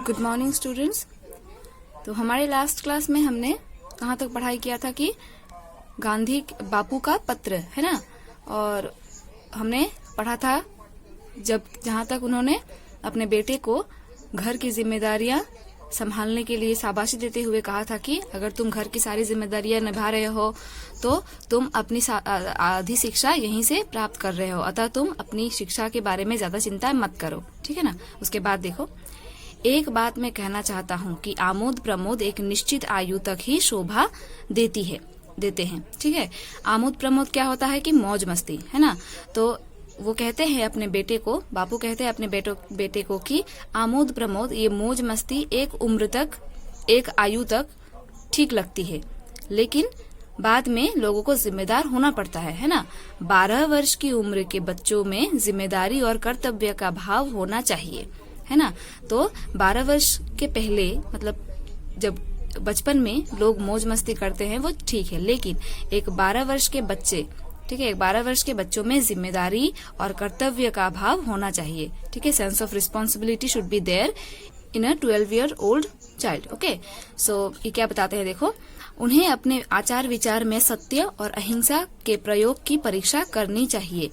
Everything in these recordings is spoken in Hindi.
Good morning students. तो हमारे लास्ट क्लास में हमने कहाँ तक पढ़ाई किया था कि गांधी बापू का पत्र है ना, और हमने पढ़ा था जहाँ तक उन्होंने अपने बेटे को घर की जिम्मेदारियां संभालने के लिए शाबाशी देते हुए कहा था कि अगर तुम घर की सारी जिम्मेदारियां निभा रहे हो तो तुम अपनी आधी शिक्षा यहीं से प्राप्त कर रहे हो, अतः तुम अपनी शिक्षा के बारे में ज्यादा चिंता मत करो, ठीक है ना। उसके बाद देखो, एक बात मैं कहना चाहता हूँ कि आमोद प्रमोद एक निश्चित आयु तक ही शोभा देते हैं, ठीक है। आमोद प्रमोद क्या होता है कि मौज मस्ती, है ना। तो वो कहते हैं अपने बेटे को, बापू कहते हैं अपने बेटे को कि आमोद प्रमोद, ये मौज मस्ती एक उम्र तक, एक आयु तक ठीक लगती है, लेकिन बाद में लोगों को जिम्मेदार होना पड़ता है ना। 12 वर्ष की उम्र के बच्चों में जिम्मेदारी और कर्तव्य का भाव होना चाहिए, है ना। तो 12 वर्ष के पहले, मतलब जब बचपन में लोग मौज मस्ती करते हैं वो ठीक है, लेकिन एक 12 वर्ष के बच्चे, ठीक है, 12 वर्ष के बच्चों में जिम्मेदारी और कर्तव्य का भाव होना चाहिए, ठीक है। Sense of responsibility should be there in a 12-year-old child. Okay, so ये क्या बताते हैं, देखो, उन्हें अपने आचार विचार में सत्य और अहिंसा के प्रयोग की परीक्षा करनी चाहिए,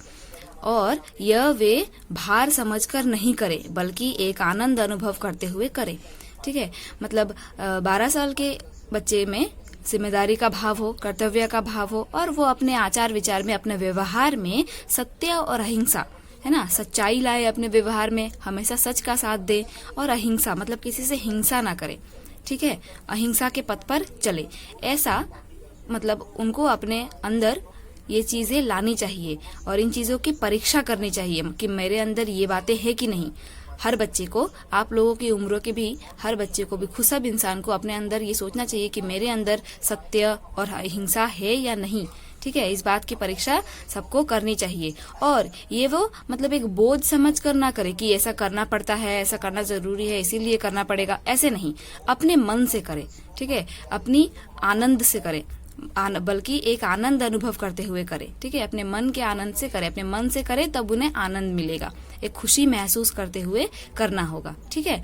और यह वे भार समझकर नहीं करे बल्कि एक आनंद अनुभव करते हुए करे, ठीक है। मतलब 12 साल के बच्चे में जिम्मेदारी का भाव हो, कर्तव्य का भाव हो, और वो अपने आचार विचार में, अपने व्यवहार में सत्य और अहिंसा, है ना, सच्चाई लाए अपने व्यवहार में, हमेशा सच का साथ दे, और अहिंसा मतलब किसी से हिंसा ना करे, ठीक है, अहिंसा के पथ पर चले। ऐसा मतलब उनको अपने अंदर ये चीजें लानी चाहिए और इन चीजों की परीक्षा करनी चाहिए कि मेरे अंदर ये बातें हैं कि नहीं। हर बच्चे को, आप लोगों की उम्रों के भी हर बच्चे को भी, खुद सब इंसान को अपने अंदर ये सोचना चाहिए कि मेरे अंदर सत्य और अहिंसा है या नहीं, ठीक है। इस बात की परीक्षा सबको करनी चाहिए, और ये वो मतलब एक बोझ समझ कर ना करे कि ऐसा करना पड़ता है, ऐसा करना जरूरी है, इसीलिए करना पड़ेगा, ऐसे नहीं, अपने मन से करे, ठीक है, अपनी आनंद से करे, बल्कि एक आनंद अनुभव करते हुए करे, ठीक है, अपने मन के आनंद से करे, अपने मन से करे तब उन्हें आनंद मिलेगा, एक खुशी महसूस करते हुए करना होगा, ठीक है।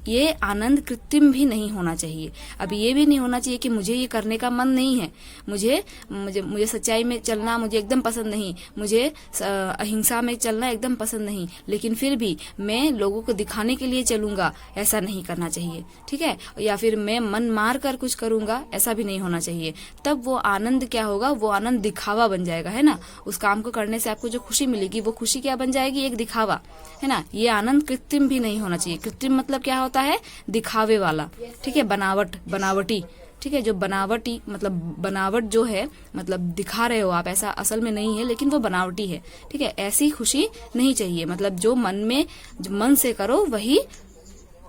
ये आनंद कृत्रिम भी नहीं होना चाहिए। अब ये भी नहीं होना चाहिए कि मुझे ये करने का मन नहीं है, मुझे सच्चाई में चलना मुझे एकदम पसंद नहीं, मुझे अहिंसा में चलना एकदम पसंद नहीं, लेकिन फिर भी मैं लोगों को दिखाने के लिए चलूंगा, ऐसा नहीं करना चाहिए, ठीक है। या फिर मैं मन मार कर कुछ करूंगा, ऐसा भी नहीं होना चाहिए। तब वो आनंद क्या होगा, वो आनंद दिखावा बन जाएगा, है ना। उस काम को करने से आपको जो खुशी मिलेगी वो खुशी क्या बन जाएगी, एक दिखावा, है ना। ये आनंद कृत्रिम भी नहीं होना चाहिए। कृत्रिम मतलब क्या होता है, दिखावे वाला, ठीक है, बनावटी, ठीक है, जो बनावटी मतलब बनावट जो है, मतलब दिखा रहे हो आप, ऐसा असल में नहीं है, लेकिन वो बनावटी है, ठीक है। ऐसी खुशी नहीं चाहिए, मतलब जो मन से करो वही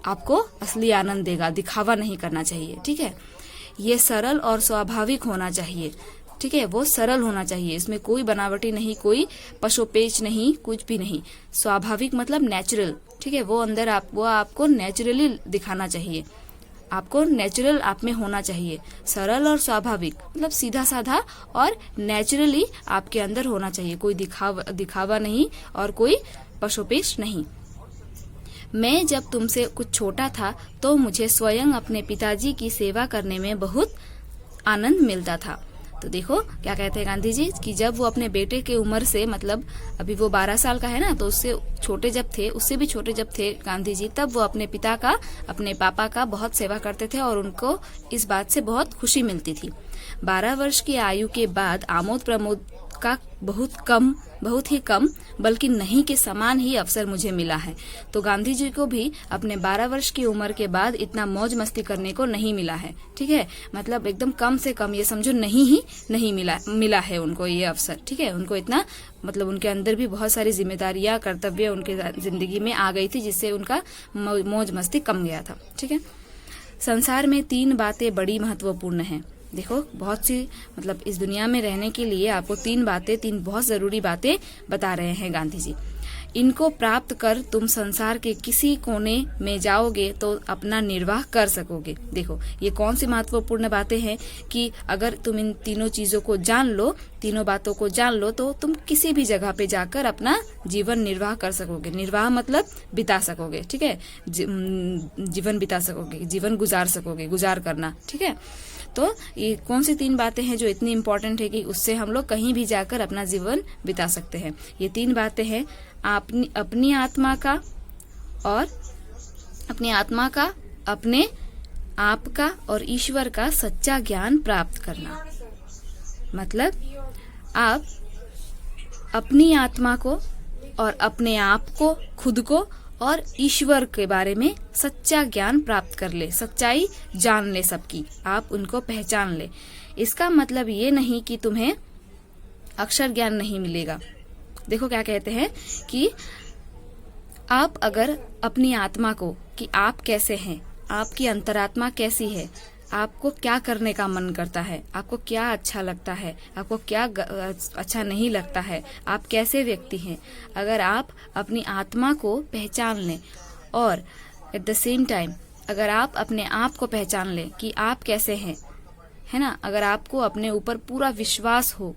आपको असली आनंद देगा, दिखावा नहीं करना चाहिए, ठीक है। ये सरल और स्वाभाविक होना चाहिए, ठीक है, वो सरल होना चाहिए, इसमें कोई बनावटी नहीं, कोई पशोपेश नहीं, कुछ भी नहीं। स्वाभाविक मतलब नेचुरल, ठीक है, वो अंदर वो आपको नेचुरली दिखाना चाहिए, आपको नेचुरल आप में होना चाहिए। सरल और स्वाभाविक मतलब सीधा साधा और नेचुरली आपके अंदर होना चाहिए, कोई दिखावा नहीं और कोई पशोपेश नहीं। मैं जब तुमसे कुछ छोटा था तो मुझे स्वयं अपने पिताजी की सेवा करने में बहुत आनंद मिलता था। तो देखो क्या कहते हैं गांधी जी कि जब वो अपने बेटे के उम्र से, मतलब अभी वो 12 साल का है ना, तो उससे छोटे जब थे, उससे भी छोटे जब थे गांधी जी, तब वो अपने पिता का, अपने पापा का बहुत सेवा करते थे और उनको इस बात से बहुत खुशी मिलती थी। 12 वर्ष की आयु के बाद आमोद प्रमोद का बहुत ही कम बल्कि नहीं के समान ही अवसर मुझे मिला है। तो गांधी जी को भी अपने 12 वर्ष की उम्र के बाद इतना मौज मस्ती करने को नहीं मिला है, ठीक है, मतलब एकदम कम से कम, ये समझो नहीं मिला है उनको ये अवसर, ठीक है। उनको इतना, मतलब उनके अंदर भी बहुत सारी जिम्मेदारियां, कर्तव्य उनके जिंदगी में आ गई थी, जिससे उनका मौज मस्ती कम गया था, ठीक है। संसार में 3 बातें बड़ी महत्वपूर्ण हैं। देखो, बहुत सी, मतलब इस दुनिया में रहने के लिए आपको 3 बहुत जरूरी बातें बता रहे हैं गांधी जी। इनको प्राप्त कर तुम संसार के किसी कोने में जाओगे तो अपना निर्वाह कर सकोगे। देखो ये कौन सी महत्वपूर्ण बातें हैं कि अगर तुम इन तीनों चीजों को जान लो, तीनों बातों को जान लो, तो तुम किसी भी जगह पे जाकर अपना जीवन निर्वाह कर सकोगे। निर्वाह मतलब बिता सकोगे, ठीक है, जीवन बिता सकोगे, जीवन गुजार सकोगे, गुजार करना, ठीक है। तो ये कौन सी 3 बातें हैं जो इतनी इंपॉर्टेंट है कि उससे हम लोग कहीं भी जाकर अपना जीवन बिता सकते हैं। ये 3 बातें हैं अपनी आत्मा का और अपनी आत्मा का, अपने आप का और ईश्वर का सच्चा ज्ञान प्राप्त करना। मतलब आप अपनी आत्मा को और अपने आप को, खुद को और ईश्वर के बारे में सच्चा ज्ञान प्राप्त कर ले, सच्चाई जान ले सबकी, आप उनको पहचान ले। इसका मतलब ये नहीं कि तुम्हें अक्षर ज्ञान नहीं मिलेगा। देखो क्या कहते हैं कि आप अगर अपनी आत्मा को, कि आप कैसे हैं, आपकी अंतरात्मा कैसी है, आपको क्या करने का मन करता है, आपको क्या अच्छा लगता है, आपको क्या अच्छा नहीं लगता है, आप कैसे व्यक्ति हैं, अगर आप अपनी आत्मा को पहचान लें और एट द सेम टाइम अगर आप अपने आप को पहचान लें कि आप कैसे हैं, है ना, अगर आपको अपने ऊपर पूरा विश्वास हो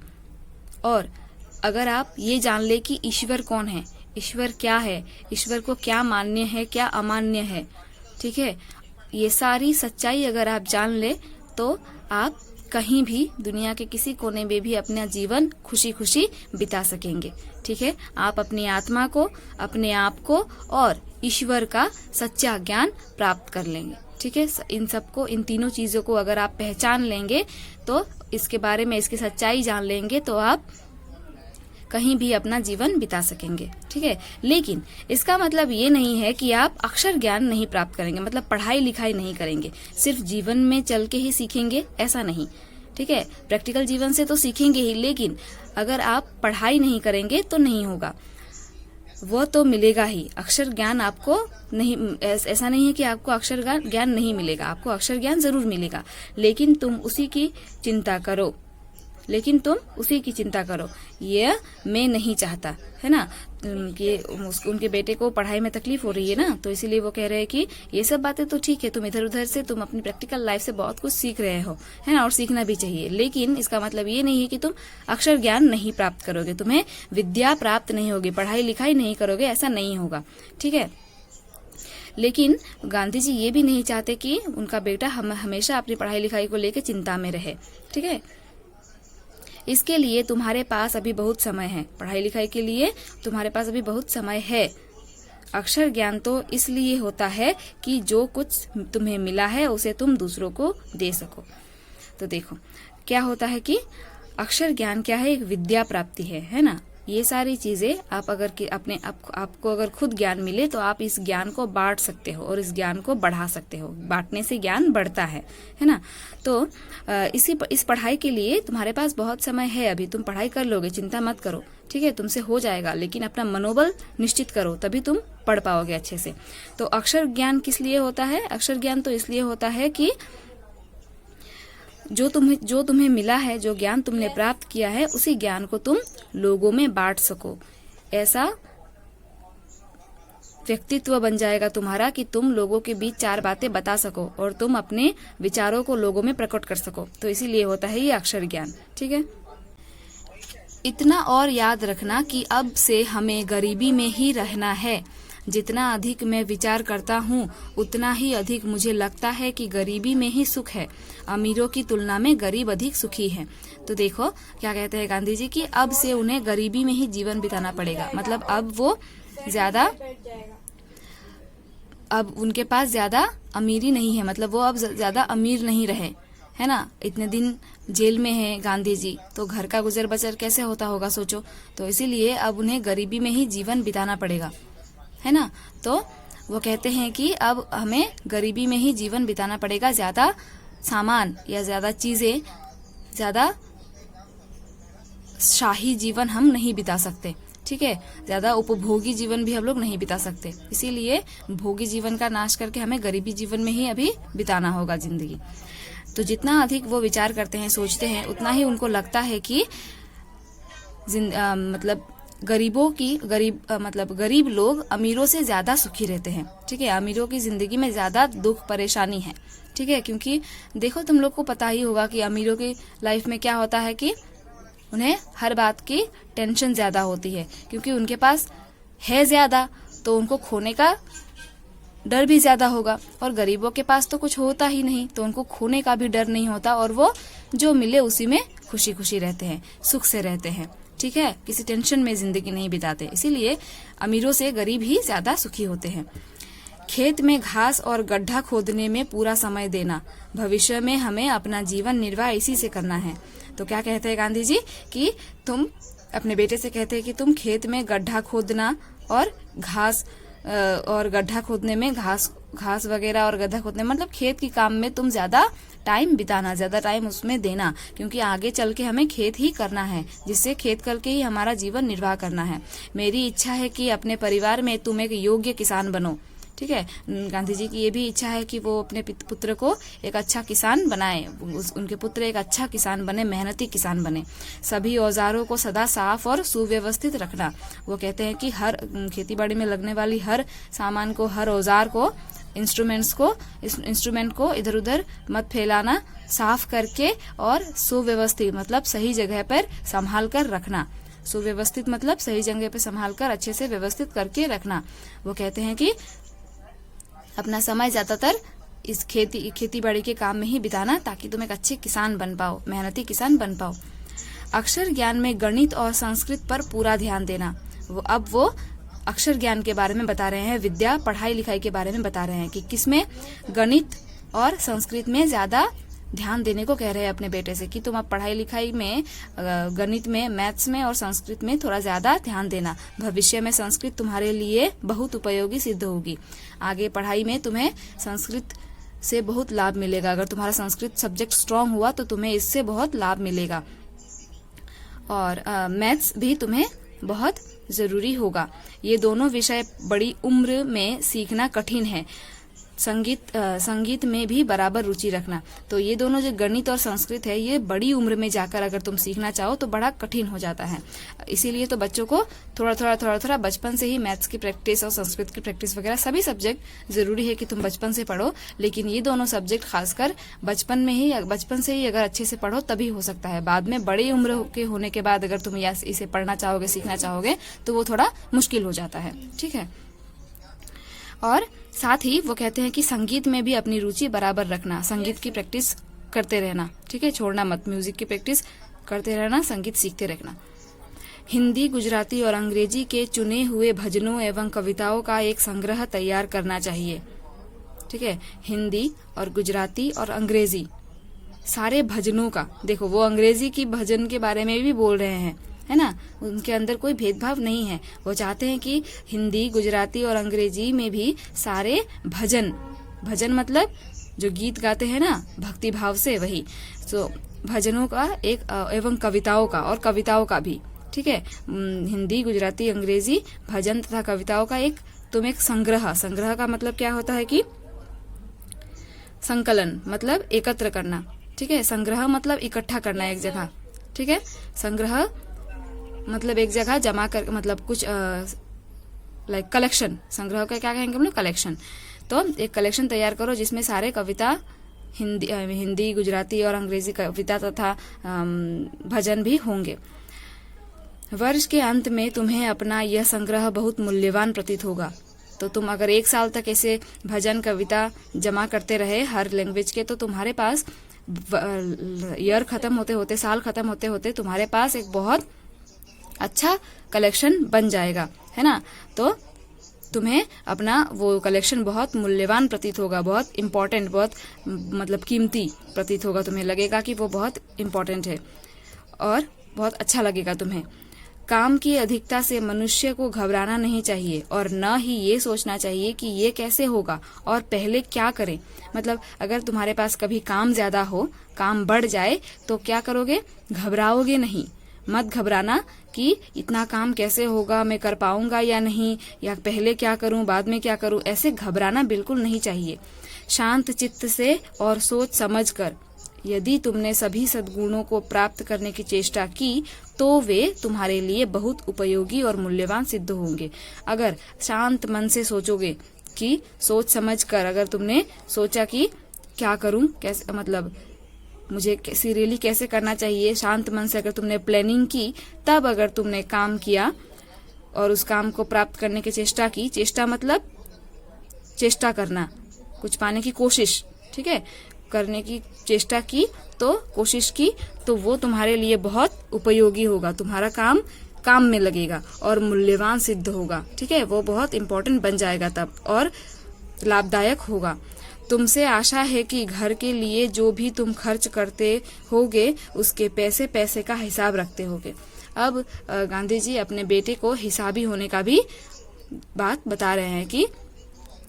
और अगर आप ये जान ले कि ईश्वर कौन है, ईश्वर क्या है, ईश्वर को क्या मान्य है, क्या अमान्य है, ठीक है, ये सारी सच्चाई अगर आप जान ले तो आप कहीं भी दुनिया के किसी कोने में भी अपना जीवन खुशी खुशी बिता सकेंगे, ठीक है। आप अपनी आत्मा को, अपने आप को और ईश्वर का सच्चा ज्ञान प्राप्त कर लेंगे, ठीक है। इन सबको, इन तीनों चीजों को अगर आप पहचान लेंगे तो इसके बारे में, इसकी सच्चाई जान लेंगे तो आप कहीं भी अपना जीवन बिता सकेंगे, ठीक है। लेकिन इसका मतलब ये नहीं है कि आप अक्षर ज्ञान नहीं प्राप्त करेंगे, मतलब पढ़ाई लिखाई नहीं करेंगे, सिर्फ जीवन में चल के ही सीखेंगे, ऐसा नहीं, ठीक है। प्रैक्टिकल जीवन से तो सीखेंगे ही, लेकिन अगर आप पढ़ाई नहीं करेंगे तो नहीं होगा, वो तो मिलेगा ही। अक्षर ज्ञान आपको नहीं, ऐसा नहीं है कि आपको अक्षर ज्ञान नहीं मिलेगा, आपको अक्षर ज्ञान जरूर मिलेगा, लेकिन तुम उसी की चिंता करो, लेकिन तुम उसी की चिंता करो। ये मैं नहीं चाहता, है ना, कि उनके बेटे को पढ़ाई में तकलीफ हो रही है ना, तो इसीलिए वो कह रहे हैं कि ये सब बातें तो ठीक है, तुम इधर उधर से, तुम अपनी प्रैक्टिकल लाइफ से बहुत कुछ सीख रहे हो, है ना, और सीखना भी चाहिए, लेकिन इसका मतलब ये नहीं है कि तुम अक्षर ज्ञान नहीं प्राप्त करोगे, तुम्हें विद्या प्राप्त नहीं होगी, पढ़ाई लिखाई नहीं करोगे, ऐसा नहीं होगा, ठीक है। लेकिन गांधी जी ये भी नहीं चाहते कि उनका बेटा हमेशा अपनी पढ़ाई लिखाई को लेकर चिंता में रहे, ठीक है। इसके लिए तुम्हारे पास अभी बहुत समय है, पढ़ाई लिखाई के लिए तुम्हारे पास अभी बहुत समय है। अक्षर ज्ञान तो इसलिए होता है कि जो कुछ तुम्हें मिला है उसे तुम दूसरों को दे सको। तो देखो क्या होता है कि अक्षर ज्ञान क्या है, एक विद्या प्राप्ति है ना। ये सारी चीजें आप अगर अपने आपको अगर खुद ज्ञान मिले तो आप इस ज्ञान को बांट सकते हो और इस ज्ञान को बढ़ा सकते हो, बांटने से ज्ञान बढ़ता है ना। तो इस पढ़ाई के लिए तुम्हारे पास बहुत समय है अभी, तुम पढ़ाई कर लोगे, चिंता मत करो, ठीक है, तुमसे हो जाएगा, लेकिन अपना मनोबल निश्चित करो, तभी तुम पढ़ पाओगे अच्छे से। तो अक्षर ज्ञान किस लिए होता है? अक्षर ज्ञान तो इसलिए होता है कि जो तुम्हें मिला है, जो ज्ञान तुमने प्राप्त किया है, उसी ज्ञान को तुम लोगों में बांट सको। ऐसा व्यक्तित्व बन जाएगा तुम्हारा कि तुम लोगों के बीच 4 बातें बता सको और तुम अपने विचारों को लोगों में प्रकट कर सको। तो इसीलिए होता है ये अक्षर ज्ञान, ठीक है। इतना और याद रखना कि अब से हमें गरीबी में ही रहना है। जितना अधिक मैं विचार करता हूँ उतना ही अधिक मुझे लगता है कि गरीबी में ही सुख है। अमीरों की तुलना में गरीब अधिक सुखी है। तो देखो क्या कहते हैं गांधी जी कि अब से उन्हें गरीबी में ही जीवन बिताना पड़ेगा। मतलब अब उनके पास ज्यादा अमीरी नहीं है, मतलब वो अब ज्यादा अमीर नहीं रहे, है ना। इतने दिन जेल में है गांधी जी, तो घर का गुजर बसर कैसे होता होगा सोचो। तो इसीलिए अब उन्हें गरीबी में ही जीवन बिताना पड़ेगा, है ना। तो वो कहते हैं कि अब हमें गरीबी में ही जीवन बिताना पड़ेगा, ज्यादा सामान या ज्यादा चीजें, ज्यादा शाही जीवन हम नहीं बिता सकते, ठीक है। ज्यादा उपभोगी जीवन भी हम लोग नहीं बिता सकते। इसीलिए भोगी जीवन का नाश करके हमें गरीबी जीवन में ही अभी बिताना होगा जिंदगी। तो जितना अधिक वो विचार करते हैं, सोचते हैं, उतना ही उनको लगता है कि मतलब गरीब लोग अमीरों से ज्यादा सुखी रहते हैं। ठीक है, अमीरों की जिंदगी में ज्यादा दुख परेशानी है। ठीक है, क्योंकि देखो तुम लोग को पता ही होगा कि अमीरों की लाइफ में क्या होता है कि उन्हें हर बात की टेंशन ज्यादा होती है, क्योंकि उनके पास है ज्यादा तो उनको खोने का डर भी ज्यादा होगा। और गरीबों के पास तो कुछ होता ही नहीं तो उनको खोने का भी डर नहीं होता, और वो जो मिले उसी में खुशी खुशी रहते हैं, सुख से रहते हैं। ठीक है, किसी टेंशन में जिंदगी नहीं बिताते। इसीलिए अमीरों से गरीब ही ज्यादा सुखी होते हैं। खेत में घास और गड्ढा खोदने में पूरा समय देना, भविष्य में हमें अपना जीवन निर्वाह इसी से करना है। तो क्या कहते हैं गांधी जी कि तुम अपने बेटे से कहते हैं कि तुम खेत में गड्ढा खोदना और घास और गड्ढा खोदने में घास वगैरह और गड्ढा खोदने मतलब खेत की काम में तुम ज्यादा टाइम बिताना, ज्यादा टाइम उसमें देना, क्योंकि आगे चल के हमें खेत ही करना है, जिससे खेत करके ही हमारा जीवन निर्वाह करना है। मेरी इच्छा है कि अपने परिवार में तुम एक योग्य किसान बनो। ठीक है, गांधी जी की ये भी इच्छा है कि वो अपने पुत्र को एक अच्छा किसान बनाए, उनके पुत्र एक अच्छा किसान बने, मेहनती किसान बने। सभी औजारों को सदा साफ और सुव्यवस्थित रखना। वो कहते हैं कि हर खेतीबाड़ी में लगने वाली हर सामान को, हर औजार को, इंस्ट्रूमेंट को इधर उधर मत फैलाना, साफ करके और सुव्यवस्थित मतलब सही जगह पर संभाल कर रखना। सुव्यवस्थित मतलब सही जगह पर संभाल कर अच्छे से व्यवस्थित करके रखना। वो कहते हैं कि अपना समय ज्यादातर इस खेती बाड़ी के काम में ही बिताना, ताकि तुम एक अच्छे किसान बन पाओ, मेहनती किसान बन पाओ। अक्षर ज्ञान में गणित और संस्कृत पर पूरा ध्यान देना। वो अक्षर ज्ञान के बारे में बता रहे हैं, विद्या पढ़ाई लिखाई के बारे में बता रहे हैं कि किसमें गणित और संस्कृत में ज्यादा ध्यान देने को कह रहे हैं अपने बेटे से कि तुम अब पढ़ाई लिखाई में, गणित में, मैथ्स में और संस्कृत में थोड़ा ज्यादा ध्यान देना। भविष्य में संस्कृत तुम्हारे लिए बहुत उपयोगी सिद्ध होगी। आगे पढ़ाई में तुम्हें संस्कृत से बहुत लाभ मिलेगा। अगर तुम्हारा संस्कृत सब्जेक्ट स्ट्रांग हुआ तो तुम्हें इससे बहुत लाभ मिलेगा। और मैथ्स भी तुम्हें बहुत जरूरी होगा। ये दोनों विषय बड़ी उम्र में सीखना कठिन है। संगीत में भी बराबर रुचि रखना। तो ये दोनों जो गणित और संस्कृत है, ये बड़ी उम्र में जाकर अगर तुम सीखना चाहो तो बड़ा कठिन हो जाता है। इसीलिए तो बच्चों को थोड़ा बचपन से ही मैथ्स की प्रैक्टिस और संस्कृत की प्रैक्टिस वगैरह सभी सब्जेक्ट जरूरी है कि तुम बचपन से पढ़ो, लेकिन ये दोनों सब्जेक्ट खासकर बचपन से ही अगर अच्छे से पढ़ो तभी हो सकता है। बाद में बड़ी उम्र के होने के बाद अगर तुम इसे पढ़ना चाहोगे, सीखना चाहोगे तो वो थोड़ा मुश्किल हो जाता है। ठीक है, और साथ ही वो कहते हैं कि संगीत में भी अपनी रुचि बराबर रखना, संगीत की प्रैक्टिस करते रहना। ठीक है, छोड़ना मत, म्यूजिक की प्रैक्टिस करते रहना, संगीत सीखते रहना। हिंदी, गुजराती और अंग्रेजी के चुने हुए भजनों एवं कविताओं का एक संग्रह तैयार करना चाहिए। ठीक है, हिंदी और गुजराती और अंग्रेजी सारे भजनों का, देखो वो अंग्रेजी की भजन के बारे में भी बोल रहे हैं, है ना, उनके अंदर कोई भेदभाव नहीं है। वो चाहते हैं कि हिंदी, गुजराती और अंग्रेजी में भी सारे भजन मतलब जो गीत गाते हैं ना भक्ति भाव से, वही तो भजनों का एक एवं कविताओं का भी। ठीक है, हिंदी, गुजराती, अंग्रेजी भजन तथा कविताओं का तुम एक संग्रह का मतलब क्या होता है कि संकलन मतलब एकत्र करना। ठीक है, संग्रह मतलब इकट्ठा करना एक जगह। ठीक है, संग्रह मतलब एक जगह जमा कर, मतलब कुछ लाइक कलेक्शन। संग्रह का क्या कहेंगे हम लोग, कलेक्शन। तो एक कलेक्शन तैयार करो जिसमें सारे कविता, हिंदी, गुजराती और अंग्रेजी कविता तथा भजन भी होंगे। वर्ष के अंत में तुम्हें अपना यह संग्रह बहुत मूल्यवान प्रतीत होगा। तो तुम अगर 1 साल तक ऐसे भजन कविता जमा करते रहे हर लैंग्वेज के, तो तुम्हारे पास ईयर खत्म होते होते, साल खत्म होते होते तुम्हारे पास एक बहुत अच्छा कलेक्शन बन जाएगा, है ना। तो तुम्हें अपना वो कलेक्शन बहुत मूल्यवान प्रतीत होगा, बहुत इम्पोर्टेंट, बहुत मतलब कीमती प्रतीत होगा। तुम्हें लगेगा कि वो बहुत इम्पोर्टेंट है और बहुत अच्छा लगेगा तुम्हें। काम की अधिकता से मनुष्य को घबराना नहीं चाहिए और न ही ये सोचना चाहिए कि ये कैसे होगा और पहले क्या करें। मतलब अगर तुम्हारे पास कभी काम ज्यादा हो, काम बढ़ जाए, तो क्या करोगे, घबराओगे नहीं। मत घबराना कि इतना काम कैसे होगा, मैं कर पाऊंगा या नहीं, या पहले क्या करूं बाद में क्या करूं, ऐसे घबराना बिल्कुल नहीं चाहिए। शांत चित्त से और सोच समझ कर यदि तुमने सभी सद्गुणों को प्राप्त करने की चेष्टा की तो वे तुम्हारे लिए बहुत उपयोगी और मूल्यवान सिद्ध होंगे। अगर शांत मन से सोचोगे कि सोच समझ कर, अगर तुमने सोचा कि क्या करूं, कैसे, मतलब मुझे सीरियसली कैसे करना चाहिए, शांत मन से अगर तुमने प्लानिंग की, तब अगर तुमने काम किया और उस काम को प्राप्त करने की चेष्टा की, चेष्टा मतलब चेष्टा करना, कुछ पाने की कोशिश, ठीक है, करने की चेष्टा की, तो कोशिश की, तो वो तुम्हारे लिए बहुत उपयोगी होगा, तुम्हारा काम में लगेगा और मूल्यवान सिद्ध होगा, ठीक है, वो बहुत इंपॉर्टेंट बन जाएगा तब और लाभदायक होगा। तुमसे आशा है कि घर के लिए जो भी तुम खर्च करते होगे उसके पैसे पैसे का हिसाब रखते होगे। अब गांधी जी अपने बेटे को हिसाबी होने का भी बात बता रहे हैं कि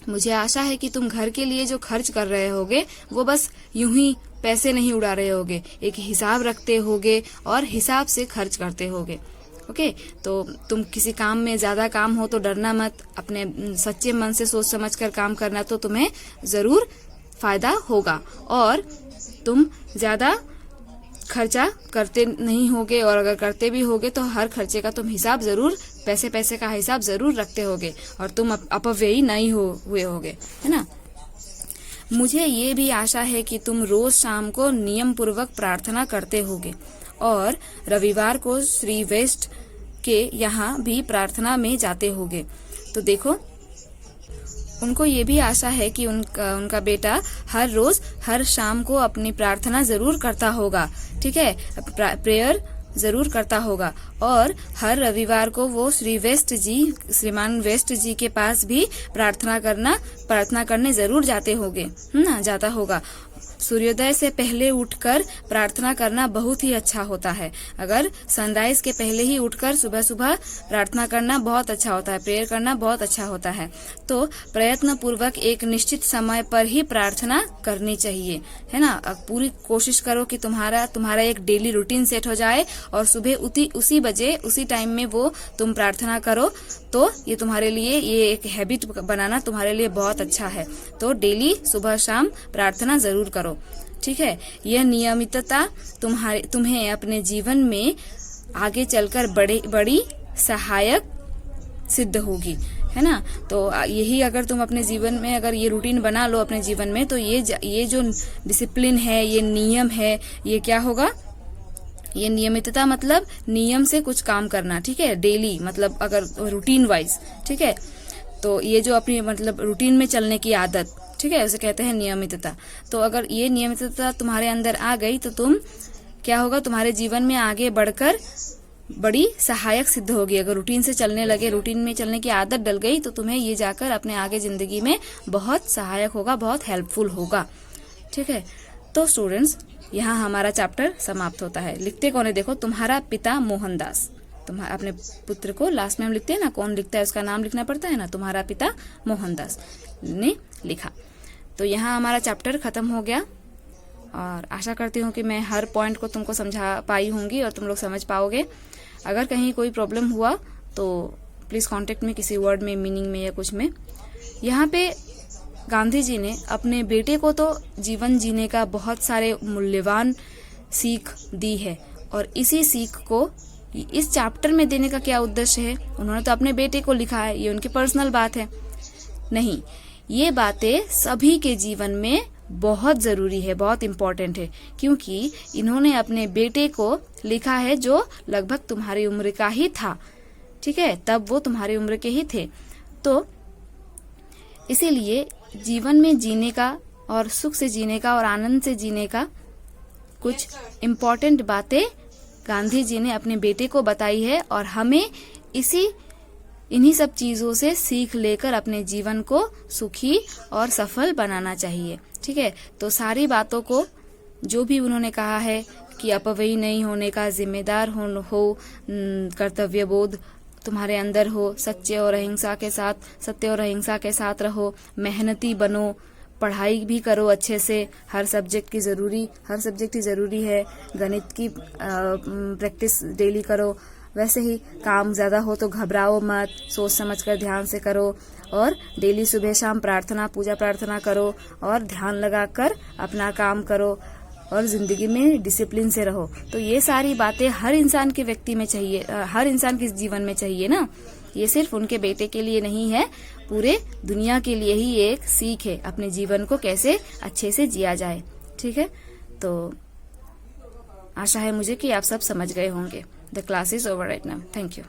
मुझे आशा है कि तुम घर के लिए जो खर्च कर रहे होगे वो बस यूं ही पैसे नहीं उड़ा रहे होगे, एक हिसाब रखते होगे और हिसाब से खर्च करते होगे। ओके, तो तुम किसी काम में ज्यादा काम हो तो डरना मत, अपने सच्चे मन से सोच समझ कर काम करना, तो तुम्हें जरूर फायदा होगा और तुम ज्यादा खर्चा करते नहीं होगे, और अगर करते भी होगे तो हर खर्चे का तुम हिसाब जरूर, पैसे पैसे का हिसाब जरूर रखते होगे और तुम अपव्ययी नहीं हुए होगे, है ना। मुझे ये भी आशा है कि तुम रोज शाम को नियम पूर्वक प्रार्थना करते होगे और रविवार को श्री वेस्ट के यहाँ भी प्रार्थना में जाते होगे। तो देखो, उनको ये भी आशा है कि उनका बेटा हर रोज हर शाम को अपनी प्रार्थना जरूर करता होगा, ठीक है, प्रेयर जरूर करता होगा और हर रविवार को वो श्रीमान वेस्ट जी के पास भी प्रार्थना करने जरूर जाते होगा। सूर्योदय से पहले उठकर प्रार्थना करना बहुत ही अच्छा होता है। अगर सनराइज के पहले ही उठकर सुबह सुबह प्रार्थना करना बहुत अच्छा होता है, प्रेयर करना बहुत अच्छा होता है। तो प्रयत्न पूर्वक एक निश्चित समय पर ही प्रार्थना करनी चाहिए, है ना। पूरी कोशिश करो कि तुम्हारा एक डेली रूटीन सेट हो जाए और सुबह उसी बजे उसी टाइम में वो तुम प्रार्थना करो, तो ये तुम्हारे लिए, ये एक हैबिट बनाना तुम्हारे लिए बहुत अच्छा है। तो डेली सुबह शाम प्रार्थना जरूर करो, ठीक है। यह नियमितता तुम्हें अपने जीवन में आगे चलकर बड़ी सहायक सिद्ध होगी, है ना। तो यही अगर तुम अपने जीवन में अगर ये रूटीन बना लो अपने जीवन में, तो ये जो डिसिप्लिन है, ये नियम है, ये क्या होगा, ये नियमितता मतलब नियम से कुछ काम करना, ठीक है, डेली, मतलब अगर रूटीन वाइज, ठीक है। तो ये जो अपनी मतलब रूटीन में चलने की आदत, ठीक है, उसे कहते हैं नियमितता। तो अगर ये नियमितता तुम्हारे अंदर आ गई तो तुम क्या होगा, तुम्हारे जीवन में आगे बढ़कर बड़ी सहायक सिद्ध होगी। अगर रूटीन से चलने लगे, रूटीन में चलने की आदत डल गई, तो तुम्हें ये जाकर अपने आगे जिंदगी में बहुत सहायक होगा, बहुत हेल्पफुल होगा, ठीक है। तो स्टूडेंट्स, यहाँ हमारा चैप्टर समाप्त होता है। लिखते कौन है, देखो, तुम्हारा पिता मोहनदास। तुम्हारा अपने पुत्र को लास्ट में हम लिखते हैं ना, कौन लिखता है उसका नाम लिखना पड़ता है ना, तुम्हारा पिता मोहनदास ने लिखा। तो यहाँ हमारा चैप्टर खत्म हो गया और आशा करती हूँ कि मैं हर पॉइंट को तुमको समझा पाई होंगी और तुम लोग समझ पाओगे। अगर कहीं कोई प्रॉब्लम हुआ तो प्लीज कांटेक्ट में, किसी वर्ड में, मीनिंग में या कुछ में। यहाँ पे गांधी जी ने अपने बेटे को तो जीवन जीने का बहुत सारे मूल्यवान सीख दी है, और इसी सीख को इस चैप्टर में देने का क्या उद्देश्य है। उन्होंने तो अपने बेटे को लिखा है, ये उनकी पर्सनल बात है, नहीं, ये बातें सभी के जीवन में बहुत जरूरी है, बहुत इम्पोर्टेंट है, क्योंकि इन्होंने अपने बेटे को लिखा है जो लगभग तुम्हारी उम्र का ही था, ठीक है, तब वो तुम्हारी उम्र के ही थे। तो इसीलिए जीवन में जीने का और सुख से जीने का और आनंद से जीने का कुछ इम्पोर्टेंट बातें गांधी जी ने अपने बेटे को बताई है, और हमें इन्हीं सब चीजों से सीख लेकर अपने जीवन को सुखी और सफल बनाना चाहिए, ठीक है। तो सारी बातों को जो भी उन्होंने कहा है कि अपव्ययी नहीं होने का, जिम्मेदार हो, कर्तव्य बोध तुम्हारे अंदर हो, सत्य और अहिंसा के साथ रहो, मेहनती बनो, पढ़ाई भी करो अच्छे से, हर सब्जेक्ट ही जरूरी है, गणित की प्रैक्टिस डेली करो। वैसे ही काम ज्यादा हो तो घबराओ मत, सोच समझकर ध्यान से करो, और डेली सुबह शाम पूजा प्रार्थना करो और ध्यान लगाकर अपना काम करो। और जिंदगी में डिसिप्लिन से रहो। तो ये सारी बातें हर इंसान के व्यक्ति में चाहिए, हर इंसान के जीवन में चाहिए ना। ये सिर्फ उनके बेटे के लिए नहीं है, पूरे दुनिया के लिए ही एक सीख है अपने जीवन को कैसे अच्छे से जिया जाए। ठीक है, तो आशा है मुझे कि आप सब समझ गए होंगे। The class is over right now. Thank you.